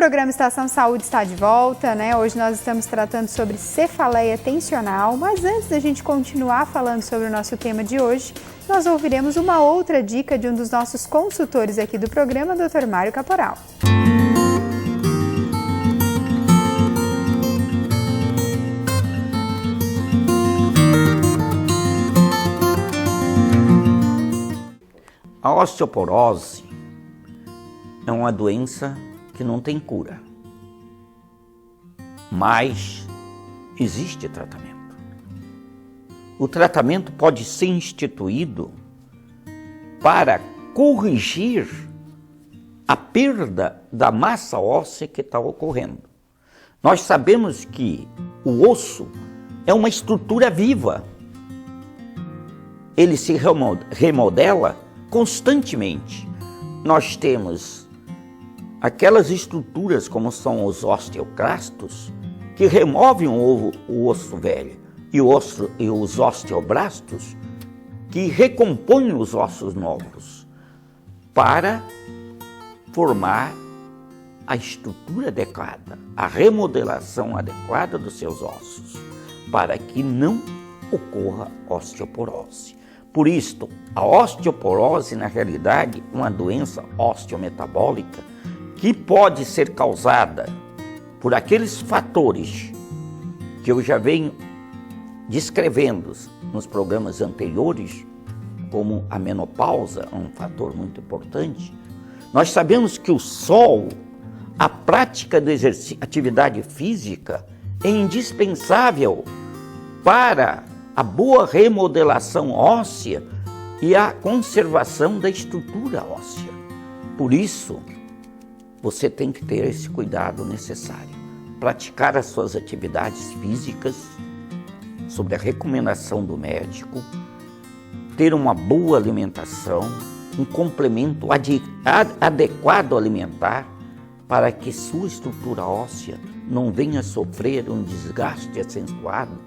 programa Estação Saúde está de volta, né? Hoje nós estamos tratando sobre cefaleia tensional, mas antes da gente continuar falando sobre o nosso tema de hoje, nós ouviremos uma outra dica de um dos nossos consultores aqui do programa, Dr. Mário Caporal. A osteoporose é uma doença que não tem cura, mas existe tratamento. O tratamento pode ser instituído para corrigir a perda da massa óssea que está ocorrendo. Nós sabemos que o osso é uma estrutura viva. Ele se remodela constantemente. Nós temos aquelas estruturas, como são os osteoclastos, que removem o osso velho, e os osteoblastos, que recompõem os ossos novos, para formar a estrutura adequada, a remodelação adequada dos seus ossos, para que não ocorra osteoporose. Por isto, a osteoporose, na realidade, é uma doença osteometabólica que pode ser causada por aqueles fatores que eu já venho descrevendo nos programas anteriores, como a menopausa, um fator muito importante. Nós sabemos que o sol, a prática da atividade física, é indispensável para a boa remodelação óssea e a conservação da estrutura óssea. Por isso, você tem que ter esse cuidado necessário. Praticar as suas atividades físicas, sob a recomendação do médico, ter uma boa alimentação, um complemento adequado alimentar, para que sua estrutura óssea não venha sofrer um desgaste acentuado,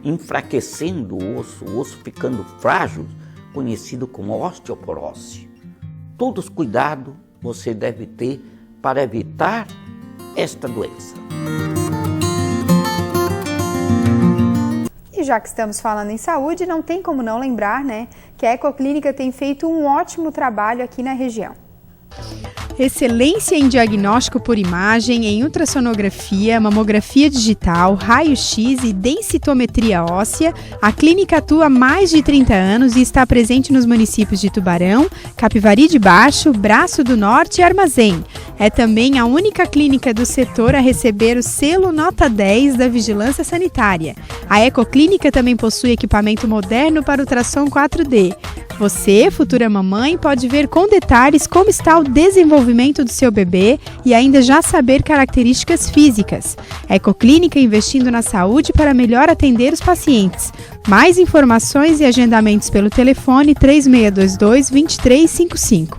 enfraquecendo o osso ficando frágil, conhecido como osteoporose. Todos os cuidados você deve ter para evitar esta doença. E já que estamos falando em saúde, não tem como não lembrar, né, que a Ecoclínica tem feito um ótimo trabalho aqui na região. Excelência em diagnóstico por imagem, em ultrassonografia, mamografia digital, raio-x e densitometria óssea, a clínica atua há mais de 30 anos e está presente nos municípios de Tubarão, Capivari de Baixo, Braço do Norte e Armazém. É também a única clínica do setor a receber o selo Nota 10 da Vigilância Sanitária. A Ecoclínica também possui equipamento moderno para ultrassom 4D. Você, futura mamãe, pode ver com detalhes como está o desenvolvimento do seu bebê e ainda já saber características físicas. Ecoclínica investindo na saúde para melhor atender os pacientes. Mais informações e agendamentos pelo telefone 3622-2355.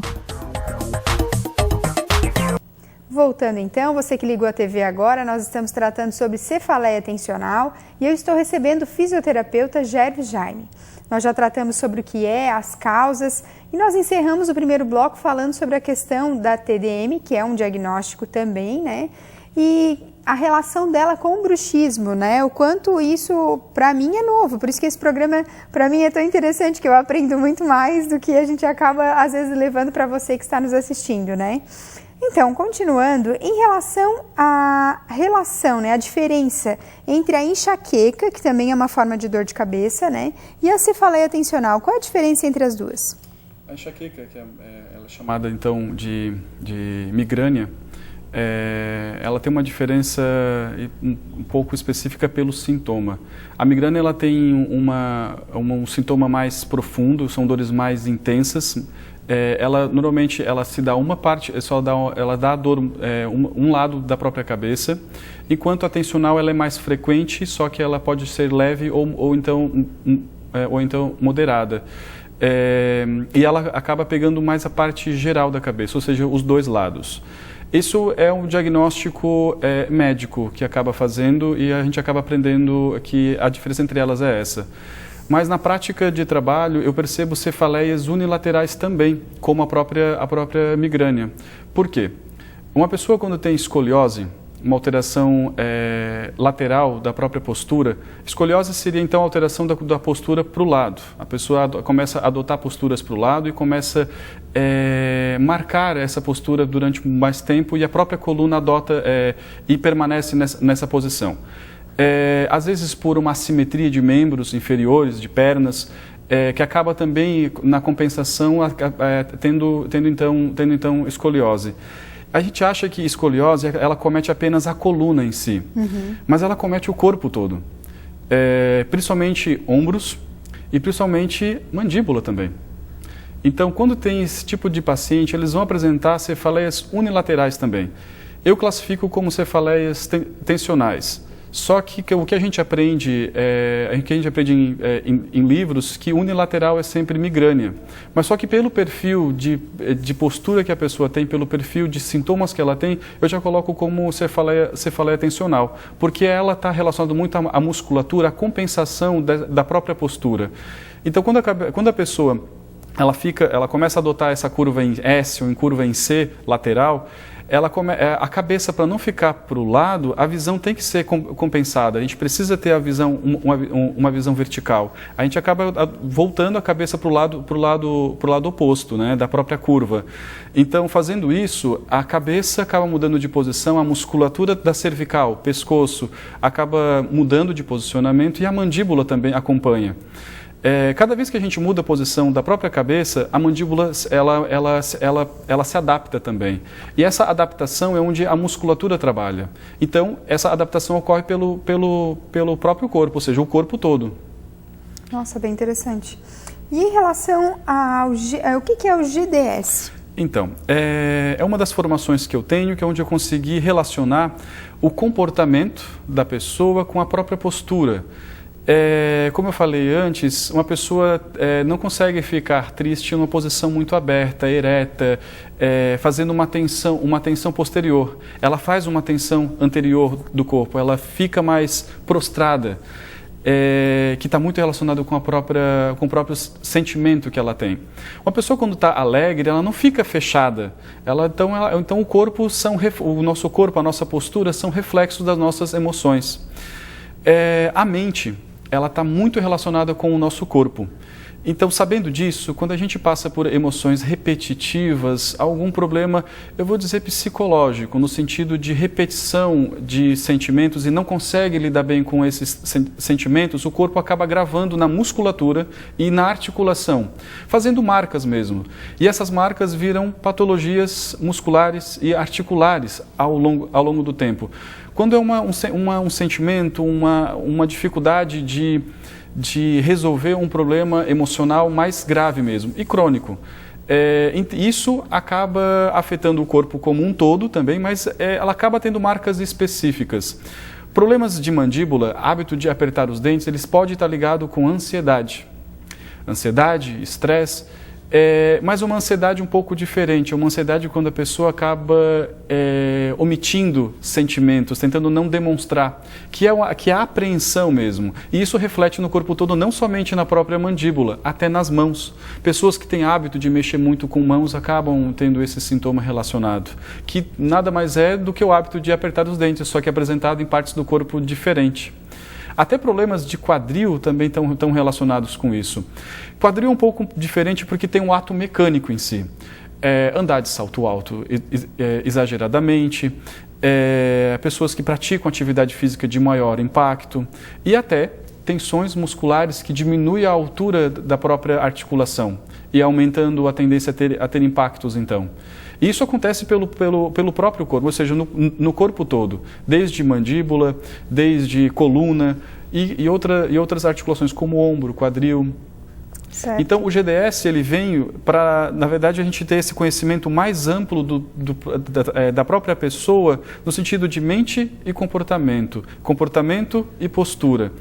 Voltando então, você que ligou a TV agora, nós estamos tratando sobre cefaleia tensional e eu estou recebendo o fisioterapeuta Gerves Jaime. Nós já tratamos sobre o que é, as causas, e nós encerramos o primeiro bloco falando sobre a questão da TDM, que é um diagnóstico também, né? E a relação dela com o bruxismo, né? O quanto isso, para mim, é novo. Por isso que esse programa, para mim, é tão interessante, que eu aprendo muito mais do que a gente acaba, às vezes, levando para você que está nos assistindo, né? Então, continuando, em relação à relação, né, a diferença entre a enxaqueca, que também é uma forma de dor de cabeça, né, e a cefaleia tensional, qual é a diferença entre as duas? A enxaqueca, que ela é chamada então de migrânia, ela tem uma diferença um pouco específica pelo sintoma. A migrânia ela tem um sintoma mais profundo, são dores mais intensas. Ela normalmente se dá uma parte, ela dá a dor um lado da própria cabeça, enquanto a tensional ela é mais frequente, só que ela pode ser leve ou então moderada. E ela acaba pegando mais a parte geral da cabeça, ou seja, os dois lados. Isso é um diagnóstico médico que acaba fazendo, e a gente acaba aprendendo que a diferença entre elas é essa. Mas na prática de trabalho eu percebo cefaleias unilaterais também, como a própria migrânia. Por quê? Uma pessoa quando tem escoliose, uma alteração lateral da própria postura, escoliose seria então a alteração da postura para o lado. A pessoa começa a adotar posturas para o lado e começa a marcar essa postura durante mais tempo e a própria coluna adota e permanece nessa posição. Às vezes por uma assimetria de membros inferiores, de pernas, que acaba também na compensação tendo então escoliose. A gente acha que escoliose, ela comete apenas a coluna em si, mas ela comete o corpo todo, principalmente ombros e principalmente mandíbula também. Então, quando tem esse tipo de paciente, eles vão apresentar cefaleias unilaterais também. Eu classifico como cefaleias tensionais. Só que o que a gente aprende, em livros, que unilateral é sempre migrânia. Mas só que pelo perfil de postura que a pessoa tem, pelo perfil de sintomas que ela tem, eu já coloco como cefaleia tensional. Porque ela está relacionada muito à musculatura, à compensação da própria postura. Então, quando a pessoa ela começa a adotar essa curva em S ou em curva em C lateral, a cabeça, para não ficar para o lado, a visão tem que ser compensada. A gente precisa ter uma visão vertical. A gente acaba voltando a cabeça para o lado oposto, né, da própria curva. Então, fazendo isso, a cabeça acaba mudando de posição, a musculatura da cervical, pescoço, acaba mudando de posicionamento e a mandíbula também acompanha. Cada vez que a gente muda a posição da própria cabeça, a mandíbula ela se adapta também. E essa adaptação é onde a musculatura trabalha. Então, essa adaptação ocorre pelo próprio corpo, ou seja, o corpo todo. Nossa, bem interessante. E em relação ao que é o GDS? Então, é uma das formações que eu tenho, que é onde eu consegui relacionar o comportamento da pessoa com a própria postura. Como eu falei antes, uma pessoa não consegue ficar triste em uma posição muito aberta, ereta, fazendo uma tensão posterior. Ela faz uma tensão anterior do corpo, ela fica mais prostrada, que está muito relacionado com o próprio sentimento que ela tem. Uma pessoa quando está alegre, ela não fica fechada. Então o corpo o nosso corpo, a nossa postura são reflexos das nossas emoções. A mente, ela está muito relacionada com o nosso corpo. Então, sabendo disso, quando a gente passa por emoções repetitivas, algum problema, eu vou dizer psicológico, no sentido de repetição de sentimentos e não consegue lidar bem com esses sentimentos, o corpo acaba gravando na musculatura e na articulação, fazendo marcas mesmo. E essas marcas viram patologias musculares e articulares ao longo do tempo. Quando é um sentimento, uma dificuldade de resolver um problema emocional mais grave mesmo e crônico. Isso acaba afetando o corpo como um todo também, mas ela acaba tendo marcas específicas. Problemas de mandíbula, hábito de apertar os dentes, eles podem estar ligados com ansiedade. Ansiedade, estresse, mas uma ansiedade um pouco diferente, uma ansiedade quando a pessoa acaba omitindo sentimentos, tentando não demonstrar, que é a apreensão mesmo. E isso reflete no corpo todo, não somente na própria mandíbula, até nas mãos. Pessoas que têm hábito de mexer muito com mãos acabam tendo esse sintoma relacionado, que nada mais é do que o hábito de apertar os dentes, só que apresentado em partes do corpo diferentes. Até problemas de quadril também estão relacionados com isso. Quadril é um pouco diferente porque tem um ato mecânico em si. Andar de salto alto exageradamente, pessoas que praticam atividade física de maior impacto e até tensões musculares que diminuem a altura da própria articulação e aumentando a tendência a ter impactos então. Isso acontece pelo próprio corpo, ou seja, no corpo todo, desde mandíbula, desde coluna e outras articulações como ombro, quadril. Certo. Então, o GDS ele vem para, na verdade, a gente ter esse conhecimento mais amplo da própria pessoa, no sentido de mente e comportamento e postura.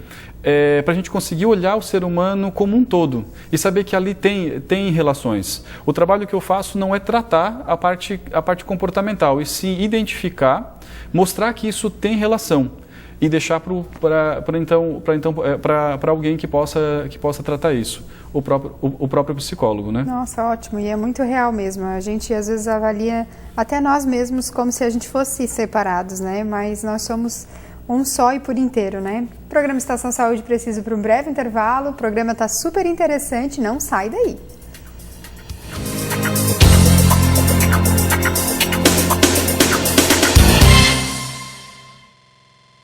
Para a gente conseguir olhar o ser humano como um todo e saber que ali tem relações. O trabalho que eu faço não é tratar a parte comportamental, e sim identificar, mostrar que isso tem relação. e deixar para alguém que possa tratar isso, o próprio psicólogo, né? Nossa, ótimo, e é muito real mesmo. A gente às vezes avalia até nós mesmos como se a gente fosse separados, né? Mas nós somos um só e por inteiro, né? O programa Estação Saúde precisa para um breve intervalo. O programa está super interessante, não sai daí.